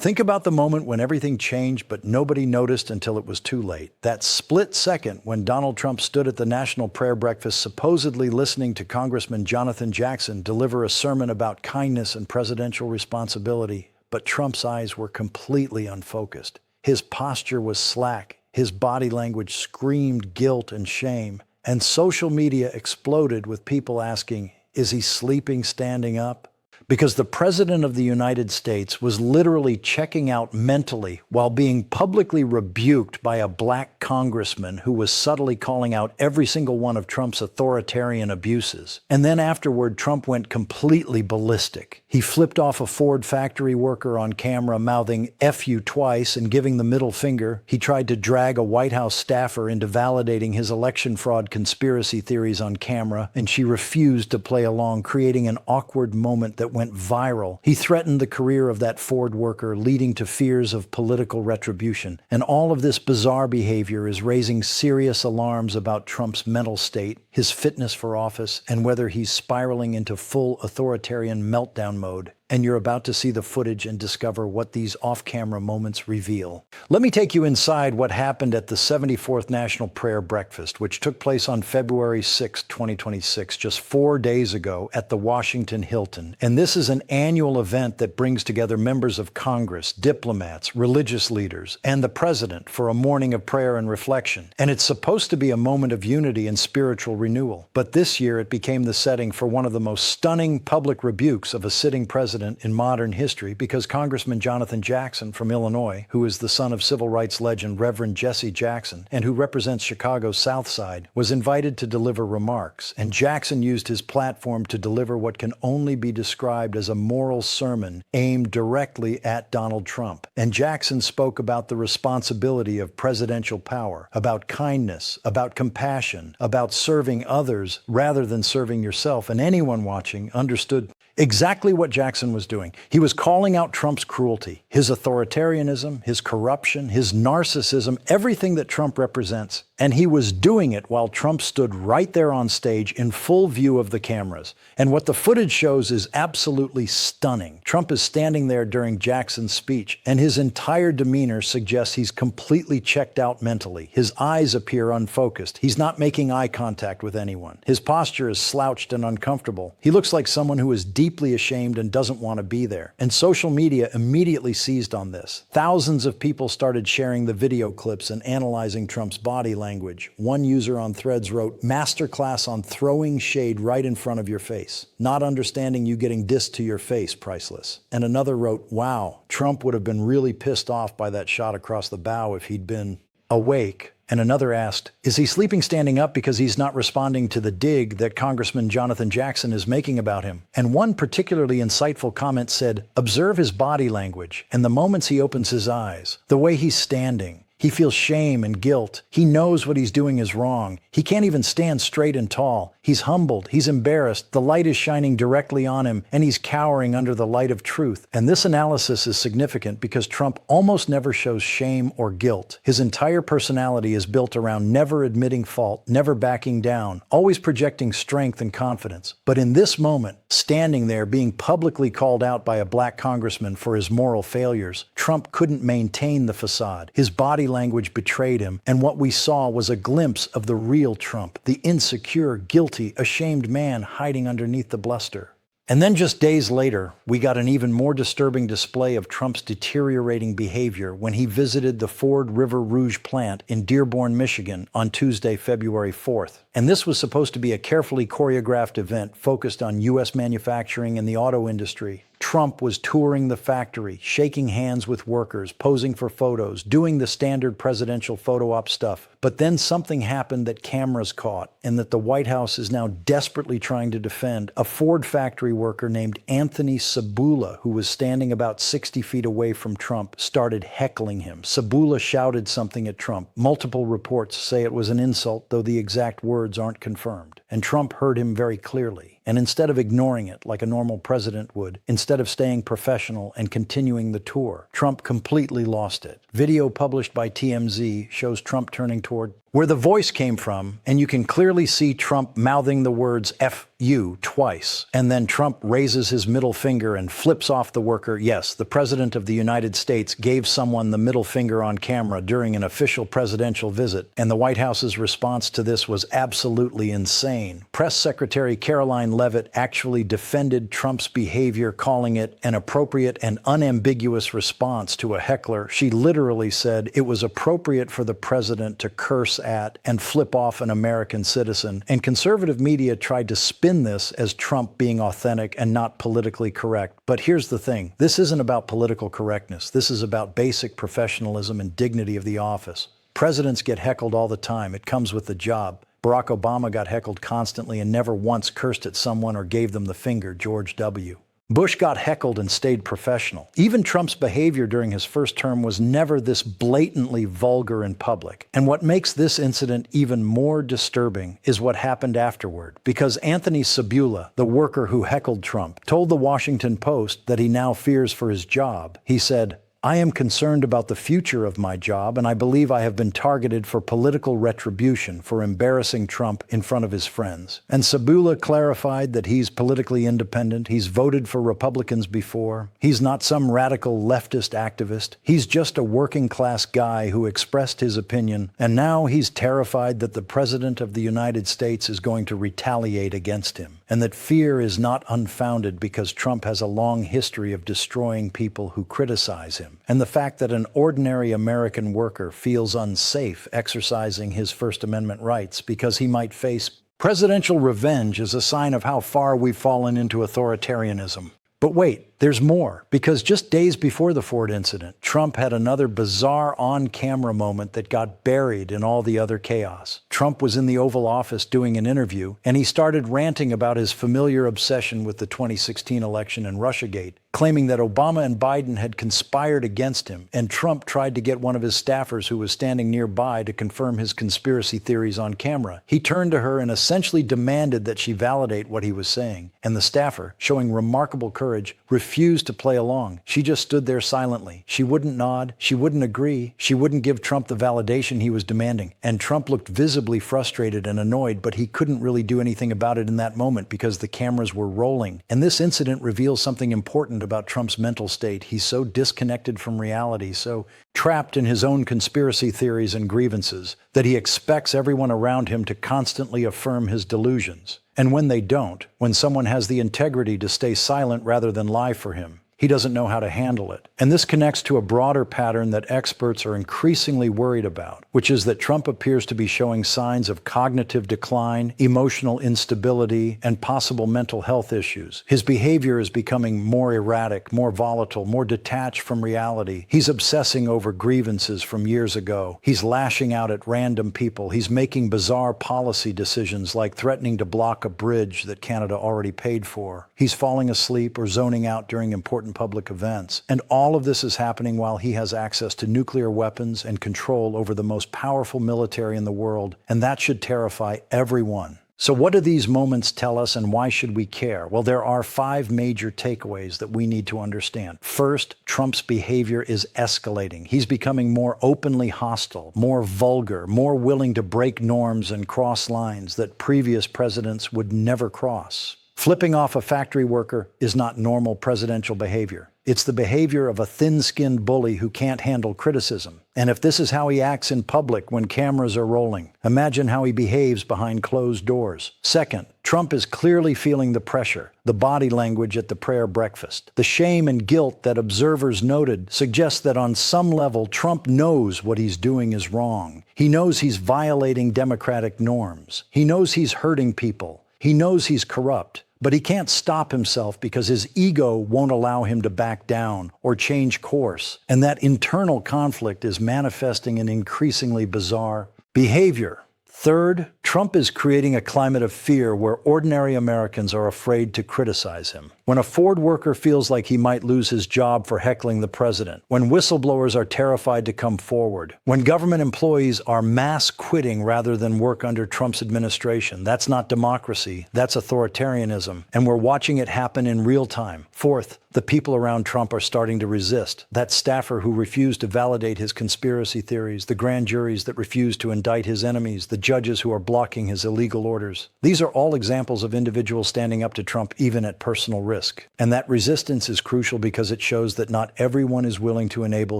Think about the moment when everything changed, but nobody noticed until it was too late. That split second when Donald Trump stood at the National Prayer Breakfast, supposedly listening to Congressman Jonathan Jackson deliver a sermon about kindness and presidential responsibility, but Trump's eyes were completely unfocused. His posture was slack. His body language screamed guilt and shame. And social media exploded with people asking, is he sleeping standing up? Because the President of the United States was literally checking out mentally while being publicly rebuked by a black congressman who was subtly calling out every single one of Trump's authoritarian abuses. And then afterward, Trump went completely ballistic. He flipped off a Ford factory worker on camera, mouthing "F you" twice and giving the middle finger. He tried to drag a White House staffer into validating his election fraud conspiracy theories on camera, and she refused to play along, creating an awkward moment that went viral. He threatened the career of that Ford worker, leading to fears of political retribution. And all of this bizarre behavior is raising serious alarms about Trump's mental state, his fitness for office, and whether he's spiraling into full authoritarian meltdown mode. And you're about to see the footage and discover what these off-camera moments reveal. Let me take you inside what happened at the 74th National Prayer Breakfast, which took place on February 6, 2026, just 4 days ago at the Washington Hilton. And this is an annual event that brings together members of Congress, diplomats, religious leaders, and the president for a morning of prayer and reflection. And it's supposed to be a moment of unity and spiritual renewal. But this year it became the setting for one of the most stunning public rebukes of a sitting president in modern history, because Congressman Jonathan Jackson from Illinois, who is the son of civil rights legend Reverend Jesse Jackson and who represents Chicago's South Side, was invited to deliver remarks. And Jackson used his platform to deliver what can only be described as a moral sermon aimed directly at Donald Trump. And Jackson spoke about the responsibility of presidential power, about kindness, about compassion, about serving others rather than serving yourself. And anyone watching understood exactly what Jackson was doing. He was calling out Trump's cruelty, his authoritarianism, his corruption, his narcissism, everything that Trump represents. And he was doing it while Trump stood right there on stage in full view of the cameras. And what the footage shows is absolutely stunning. Trump is standing there during Jackson's speech, and his entire demeanor suggests he's completely checked out mentally. His eyes appear unfocused. He's not making eye contact with anyone. His posture is slouched and uncomfortable. He looks like someone who is deeply ashamed and doesn't want to be there. And social media immediately seized on this. Thousands of people started sharing the video clips and analyzing Trump's body language. One user on Threads wrote, "Masterclass on throwing shade right in front of your face. Not understanding you getting dissed to your face, priceless." And another wrote, "Wow, Trump would have been really pissed off by that shot across the bow if he'd been awake." And another asked, "Is he sleeping standing up because he's not responding to the dig that Congressman Jonathan Jackson is making about him?" And one particularly insightful comment said, "Observe his body language and the moments he opens his eyes, the way he's standing. He feels shame and guilt. He knows what he's doing is wrong. He can't even stand straight and tall. He's humbled. He's embarrassed. The light is shining directly on him, and he's cowering under the light of truth." And this analysis is significant because Trump almost never shows shame or guilt. His entire personality is built around never admitting fault, never backing down, always projecting strength and confidence. But in this moment, standing there being publicly called out by a black congressman for his moral failures, Trump couldn't maintain the facade. His body language betrayed him, and what we saw was a glimpse of the real Trump, the insecure, guilty, ashamed man hiding underneath the bluster. And then just days later, we got an even more disturbing display of Trump's deteriorating behavior when he visited the Ford River Rouge plant in Dearborn, Michigan on Tuesday, February 4th. And this was supposed to be a carefully choreographed event focused on U.S. manufacturing and the auto industry. Trump was touring the factory, shaking hands with workers, posing for photos, doing the standard presidential photo op stuff. But then something happened that cameras caught and that the White House is now desperately trying to defend. A Ford factory worker named Anthony Sabula, who was standing about 60 feet away from Trump, started heckling him. Sabula shouted something at Trump. Multiple reports say it was an insult, though the exact words aren't confirmed. And Trump heard him very clearly. And instead of ignoring it like a normal president would, instead of staying professional and continuing the tour, Trump completely lost it. Video published by TMZ shows Trump turning toward where the voice came from, and you can clearly see Trump mouthing the words F you twice. And then Trump raises his middle finger and flips off the worker. Yes, the President of the United States gave someone the middle finger on camera during an official presidential visit, and the White House's response to this was absolutely insane. Press Secretary Caroline Leavitt actually defended Trump's behavior, calling it an appropriate and unambiguous response to a heckler. She literally said it was appropriate for the president to curse at and flip off an American citizen, and conservative media tried to spin this as Trump being authentic and not politically correct. But here's the thing, this isn't about political correctness. This is about basic professionalism and dignity of the office. Presidents get heckled all the time. It comes with the job. Barack Obama got heckled constantly and never once cursed at someone or gave them the finger. George W. Bush got heckled and stayed professional. Even Trump's behavior during his first term was never this blatantly vulgar in public. And what makes this incident even more disturbing is what happened afterward. Because Anthony Sabula, the worker who heckled Trump, told the Washington Post that he now fears for his job. He said, "I am concerned about the future of my job, and I believe I have been targeted for political retribution for embarrassing Trump in front of his friends." And Sabula clarified that he's politically independent. He's voted for Republicans before. He's not some radical leftist activist. He's just a working class guy who expressed his opinion, and now he's terrified that the President of the United States is going to retaliate against him, and that fear is not unfounded because Trump has a long history of destroying people who criticize him. And the fact that an ordinary American worker feels unsafe exercising his First Amendment rights because he might face presidential revenge is a sign of how far we've fallen into authoritarianism. But wait, there's more, because just days before the Ford incident, Trump had another bizarre on-camera moment that got buried in all the other chaos. Trump was in the Oval Office doing an interview, and he started ranting about his familiar obsession with the 2016 election and Russiagate, claiming that Obama and Biden had conspired against him, and Trump tried to get one of his staffers who was standing nearby to confirm his conspiracy theories on camera. He turned to her and essentially demanded that she validate what he was saying, and the staffer, showing remarkable courage, refused to play along. She just stood there silently. She wouldn't nod, she wouldn't agree, she wouldn't give Trump the validation he was demanding. And Trump looked visibly frustrated and annoyed, but he couldn't really do anything about it in that moment because the cameras were rolling. And this incident reveals something important about Trump's mental state. He's so disconnected from reality, so trapped in his own conspiracy theories and grievances, that he expects everyone around him to constantly affirm his delusions. And when they don't, when someone has the integrity to stay silent rather than lie for him, he doesn't know how to handle it. And this connects to a broader pattern that experts are increasingly worried about, which is that Trump appears to be showing signs of cognitive decline, emotional instability, and possible mental health issues. His behavior is becoming more erratic, more volatile, more detached from reality. He's obsessing over grievances from years ago. He's lashing out at random people. He's making bizarre policy decisions like threatening to block a bridge that Canada already paid for. He's falling asleep or zoning out during important public events. And all of this is happening while he has access to nuclear weapons and control over the most powerful military in the world. And that should terrify everyone. So what do these moments tell us, and why should we care? Well, there are 5 major takeaways that we need to understand. First, Trump's behavior is escalating. He's becoming more openly hostile, more vulgar, more willing to break norms and cross lines that previous presidents would never cross. Flipping off a factory worker is not normal presidential behavior. It's the behavior of a thin-skinned bully who can't handle criticism. And if this is how he acts in public when cameras are rolling, imagine how he behaves behind closed doors. Second, Trump is clearly feeling the pressure, the body language at the prayer breakfast. The shame and guilt that observers noted suggests that on some level, Trump knows what he's doing is wrong. He knows he's violating democratic norms. He knows he's hurting people. He knows he's corrupt. But he can't stop himself because his ego won't allow him to back down or change course. And that internal conflict is manifesting in increasingly bizarre behavior. Third, Trump is creating a climate of fear where ordinary Americans are afraid to criticize him. When a Ford worker feels like he might lose his job for heckling the president, when whistleblowers are terrified to come forward, when government employees are mass quitting rather than work under Trump's administration, that's not democracy, that's authoritarianism, and we're watching it happen in real time. Fourth, the people around Trump are starting to resist. That staffer who refused to validate his conspiracy theories, the grand juries that refuse to indict his enemies, the judges who are blocking his illegal orders. These are all examples of individuals standing up to Trump even at personal risk. And that resistance is crucial because it shows that not everyone is willing to enable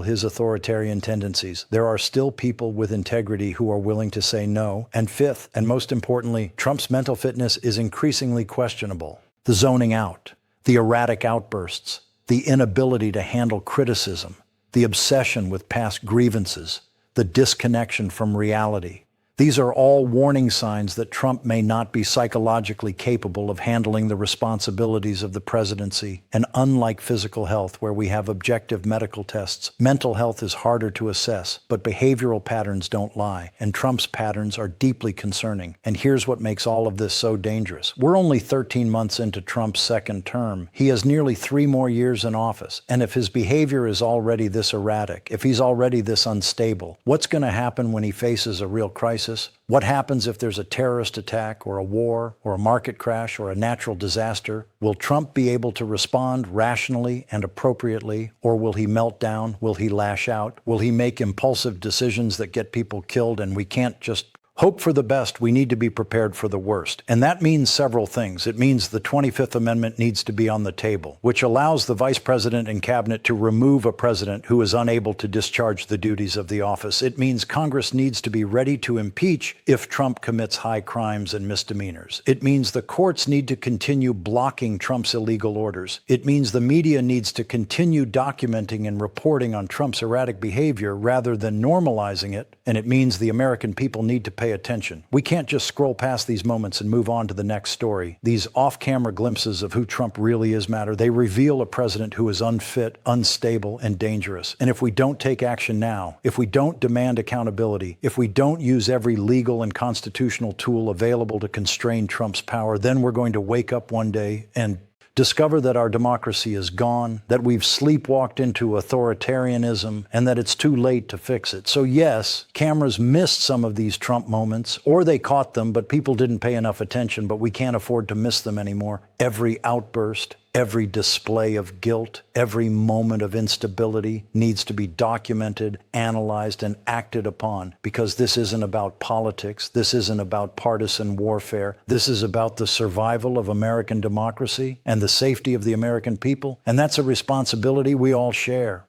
his authoritarian tendencies. There are still people with integrity who are willing to say no. And fifth, and most importantly, Trump's mental fitness is increasingly questionable. The zoning out, the erratic outbursts, the inability to handle criticism, the obsession with past grievances, the disconnection from reality. These are all warning signs that Trump may not be psychologically capable of handling the responsibilities of the presidency. And unlike physical health, where we have objective medical tests, mental health is harder to assess, but behavioral patterns don't lie, and Trump's patterns are deeply concerning. And here's what makes all of this so dangerous. We're only 13 months into Trump's second term. He has nearly 3 more years in office. And if his behavior is already this erratic, if he's already this unstable, what's going to happen when he faces a real crisis? What happens if there's a terrorist attack or a war or a market crash or a natural disaster? Will Trump be able to respond rationally and appropriately, or will he melt down? Will he lash out? Will he make impulsive decisions that get people killed? And we can't just hope for the best. We need to be prepared for the worst. And that means several things. It means the 25th Amendment needs to be on the table, which allows the vice president and cabinet to remove a president who is unable to discharge the duties of the office. It means Congress needs to be ready to impeach if Trump commits high crimes and misdemeanors. It means the courts need to continue blocking Trump's illegal orders. It means the media needs to continue documenting and reporting on Trump's erratic behavior rather than normalizing it. And it means the American people need to pay attention. We can't just scroll past these moments and move on to the next story. These off-camera glimpses of who Trump really is matter. They reveal a president who is unfit, unstable, and dangerous. And if we don't take action now, if we don't demand accountability, if we don't use every legal and constitutional tool available to constrain Trump's power, then we're going to wake up one day and discover that our democracy is gone, that we've sleepwalked into authoritarianism, and that it's too late to fix it. So yes, cameras missed some of these Trump moments, or they caught them, but people didn't pay enough attention, but we can't afford to miss them anymore. Every outburst, every display of guilt, every moment of instability needs to be documented, analyzed, and acted upon, because this isn't about politics. This isn't about partisan warfare. This is about the survival of American democracy and the safety of the American people. And that's a responsibility we all share.